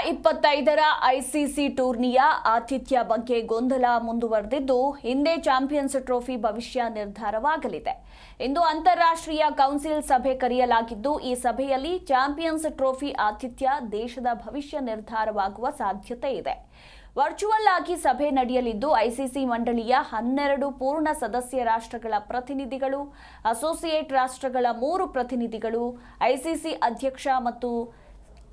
2025ರ ICC ಟೂರ್ನಿಯ ಆತಿಥ್ಯ ಬಗ್ಗೆ ಗೊಂದಲ ಮುಂದುವರೆದಿದ್ದು, ಹಿಂದೆ ಚಾಂಪಿಯನ್ಸ್ ಟ್ರೋಫಿ ಭವಿಷ್ಯ ನಿರ್ಧಾರವಾಗಲಿದೆ. ಇಂದು ಅಂತಾರಾಷ್ಟ್ರೀಯ ಕೌನ್ಸಿಲ್ ಸಭೆ ಕರೆಯಲಾಗಿದ್ದು, ಈ ಸಭೆಯಲ್ಲಿ ಚಾಂಪಿಯನ್ಸ್ ಟ್ರೋಫಿ ಆತಿಥ್ಯ ದೇಶದ ಭವಿಷ್ಯ ನಿರ್ಧಾರವಾಗುವ ಸಾಧ್ಯತೆ ಇದೆ. ವರ್ಚುವಲ್ ಆಗಿ ಸಭೆ ನಡೆಯಲಿದ್ದು, ಐಸಿಸಿ ಮಂಡಳಿಯ 12 ಪೂರ್ಣ ಸದಸ್ಯ ರಾಷ್ಟ್ರಗಳ ಪ್ರತಿನಿಧಿಗಳು, ಅಸೋಸಿಯೇಟ್ ರಾಷ್ಟ್ರಗಳ 3 ಪ್ರತಿನಿಧಿಗಳು, ಐಸಿಸಿ ಅಧ್ಯಕ್ಷ ಮತ್ತು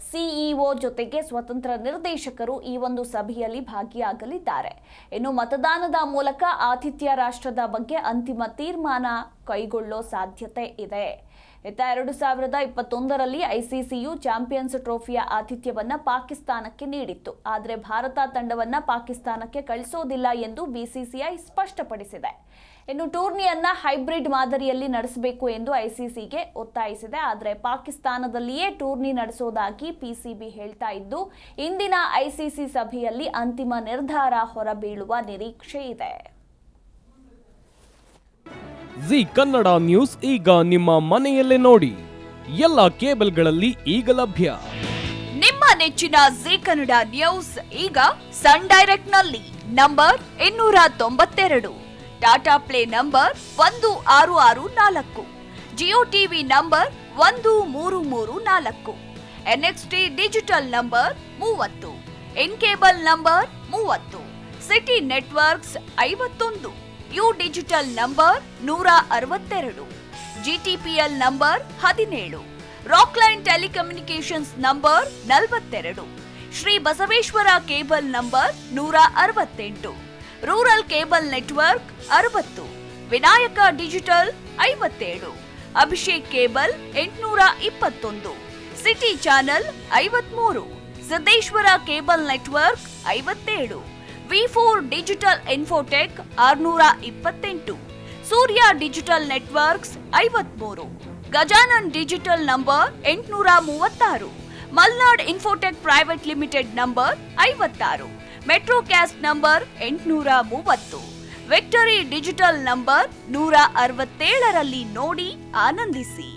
ಸಿಇಒ ಜೊತೆಗೆ ಸ್ವತಂತ್ರ ನಿರ್ದೇಶಕರು ಈ ಒಂದು ಸಭೆಯಲ್ಲಿ ಭಾಗಿಯಾಗಲಿದ್ದಾರೆ. ಇನ್ನು ಮತದಾನದ ಮೂಲಕ ಆತಿಥ್ಯ ರಾಷ್ಟ್ರದ ಬಗ್ಗೆ ಅಂತಿಮ ತೀರ್ಮಾನ ಕೈಗೊಳ್ಳೋ ಸಾಧ್ಯತೆ ಇದೆ. 2021ರಲ್ಲಿ ಐಸಿಸಿಯು ಚಾಂಪಿಯನ್ಸ್ ಟ್ರೋಫಿಯ ಆತಿಥ್ಯವನ್ನ ಪಾಕಿಸ್ತಾನಕ್ಕೆ ನೀಡಿತ್ತು. ಆದರೆ ಭಾರತ ತಂಡವನ್ನ ಪಾಕಿಸ್ತಾನಕ್ಕೆ ಕಳಿಸೋದಿಲ್ಲ ಎಂದು ಬಿಸಿಸಿಐ ಸ್ಪಷ್ಟಪಡಿಸಿದೆ. ಇನ್ನು ಟೂರ್ನಿಯನ್ನ ಹೈಬ್ರಿಡ್ ಮಾದರಿಯಲ್ಲಿ ನಡೆಸಬೇಕು ಎಂದು ಐಸಿಸಿಗೆ ಒತ್ತಾಯಿಸಿದೆ. ಆದರೆ ಪಾಕಿಸ್ತಾನದಲ್ಲಿಯೇ ಟೂರ್ನಿ ನಡೆಸೋದಾಗಿ ಪಿಸಿಬಿ ಹೇಳ್ತಾ ಇದ್ದು, ಇಂದಿನ ಐಸಿಸಿ ಸಭೆಯಲ್ಲಿ ಅಂತಿಮ ನಿರ್ಧಾರ ಹೊರಬೀಳುವ ನಿರೀಕ್ಷೆ ಇದೆ. ಜಿ ಕನ್ನಡ ನ್ಯೂಸ್ ಈಗ ನಿಮ್ಮ ಮನೆಯಲ್ಲೇ ನೋಡಿ. ಎಲ್ಲ ಕೇಬಲ್ಗಳಲ್ಲಿ ಈಗ ಲಭ್ಯ. ನಿಮ್ಮ ನೆಚ್ಚಿನ ಜಿ ಕನ್ನಡ ನ್ಯೂಸ್ ಈಗ ಸನ್ ಡೈರೆಕ್ಟ್ ನಲ್ಲಿ number 292, Tata Play number 1664, Jio TV number 1334, NXT digital number 30, in cable number 30, city networks 51, U digital number 162, GTPL number 17, Rockline telecommunications number 42, Shri Basaveshwara cable number 168, rural cable network 60, Vinayaka digital 57, Abhishek cable 821, city channel 53, Siddeshwara cable network 57, ವಿ4 digital infotech 628, Surya digital networks 53, Gajanan digital number 836, Malnad infotech private limited number 56, Metrocast number 830, Victory digital number 167ರಲ್ಲಿ ನೋಡಿ ಆನಂದಿಸಿ.